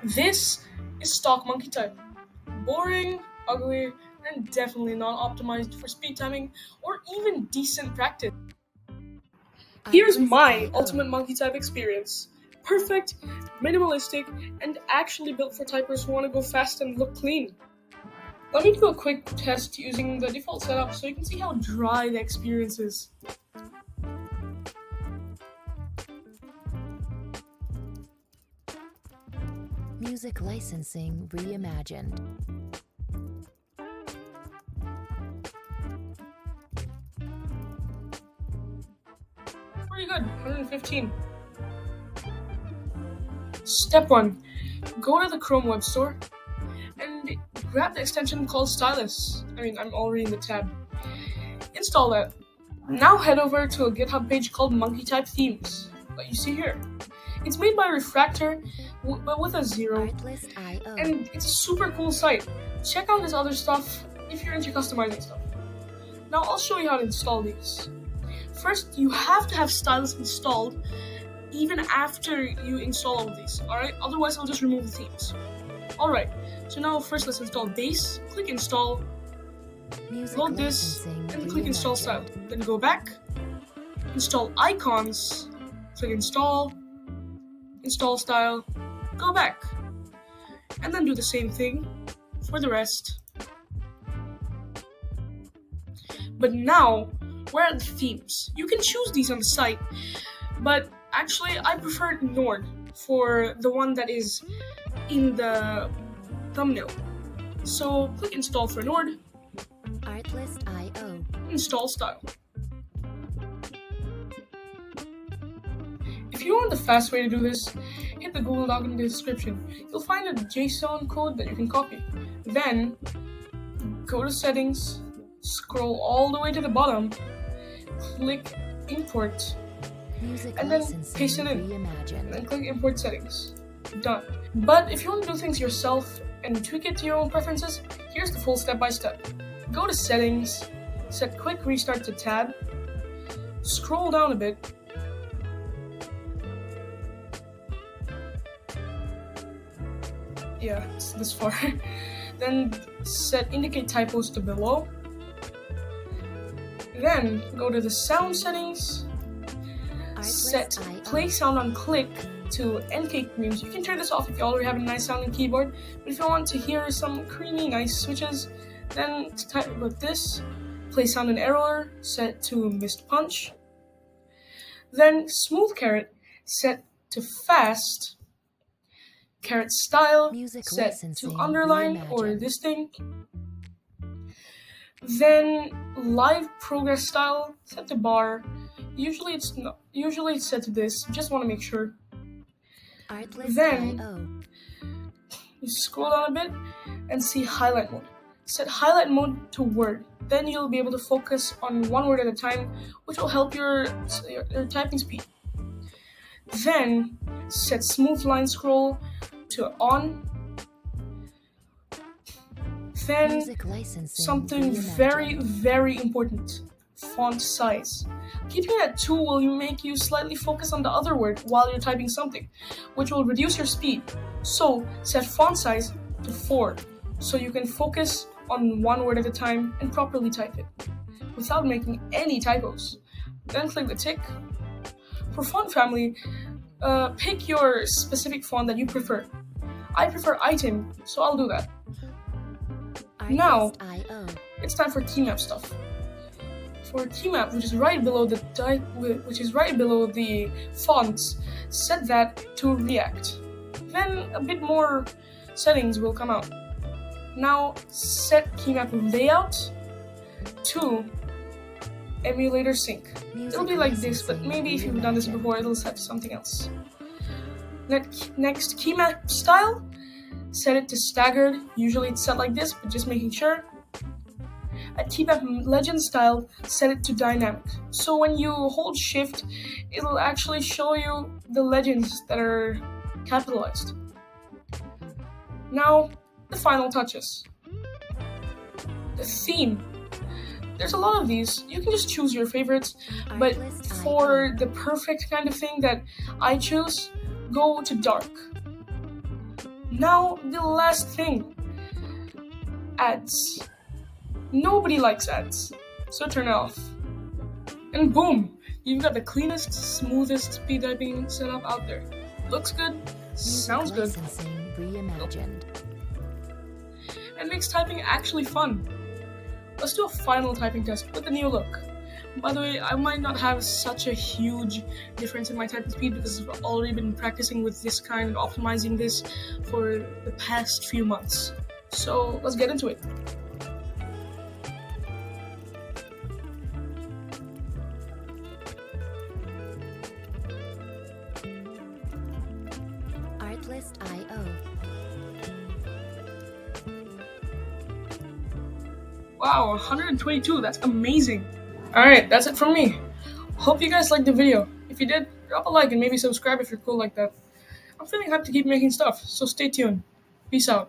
This is stock Monkeytype. Boring, ugly, and definitely not optimized for speed timing or even decent practice. Here's my ultimate Monkeytype experience. Perfect, minimalistic, and actually built for typers who want to go fast and look clean. Let me do a quick test using the default setup so you can see how dry the experience is. Music licensing reimagined. Pretty good, 115. Step 1. Go to the Chrome Web Store and grab the extension called Stylus. I'm already in the tab. Install that. Now head over to a GitHub page called Monkeytype Themes, that you see here. It's made by Refractor, but with a 0, and it's a super cool site. Check out this other stuff if you're into customizing stuff. Now I'll show you how to install these. First, you have to have Stylus installed even after you install all of these, alright? Otherwise, I'll just remove the themes. Alright, so now first let's install base, click install, load this, and click install style. Then go back, install icons, click install style, go back, and then do the same thing for the rest. But now, where are the themes? You can choose these on the site, but actually I prefer Nord for the one that is in the thumbnail. So click install for Nord, Artlist.io. install style. If you want the fast way to do this, hit the Google Doc in the description. You'll find a JSON code that you can copy. Then, go to settings, scroll all the way to the bottom, click import, and then paste it in, and then click import settings. Done. But if you want to do things yourself and tweak it to your own preferences, here's the full step-by-step. Go to settings, set quick restart to tab, scroll down a bit, yeah, it's this far. Then set indicate typos to below. Then go to the sound settings, set play sound on click to NK creams. You can turn this off if you already have a nice sounding keyboard, but if you want to hear some creamy nice switches, then type with this, play sound and error, set to missed punch. Then smooth carrot, set to fast. Carrot style, set to underline or this thing. Then live progress style, set to bar. Usually it's set to this. Just want to make sure. Then you scroll down a bit and see highlight mode. Set highlight mode to word. Then you'll be able to focus on one word at a time, which will help your typing speed. Then set smooth line scroll to on. Then something very, very important, font size. Keeping it at 2 will make you slightly focus on the other word while you're typing something, which will reduce your speed. So set font size to 4, so you can focus on one word at a time and properly type it, without making any typos. Then click the tick. For font family, pick your specific font that you prefer. I prefer item, so I'll do that. Now, it's time for key map stuff. For key map, which is right below the fonts, set that to React. Then a bit more settings will come out. Now set key map layout to emulator sync. It'll be like this, but maybe if you've done this before, it'll set to something else. Next, key map style, set it to staggered. Usually it's set like this, but just making sure. At key map legend style, set it to dynamic. So when you hold shift, it'll actually show you the legends that are capitalized. Now, the final touches. The theme. There's a lot of these. You can just choose your favorites, but for the perfect kind of thing that I choose, go to dark. Now, the last thing. Ads. Nobody likes ads, so turn it off. And boom, you've got the cleanest, smoothest speed typing setup out there. Looks good, sounds good, Licensing reimagined. and makes typing actually fun. Let's do a final typing test with the new look. By the way, I might not have such a huge difference in my typing speed because I've already been practicing with this kind and optimizing this for the past few months. So let's get into it. Artlist.io. Wow, 122, that's amazing. Alright, that's it from me. Hope you guys liked the video. If you did, drop a like and maybe subscribe if you're cool like that. I'm feeling hyped to keep making stuff, so stay tuned. Peace out.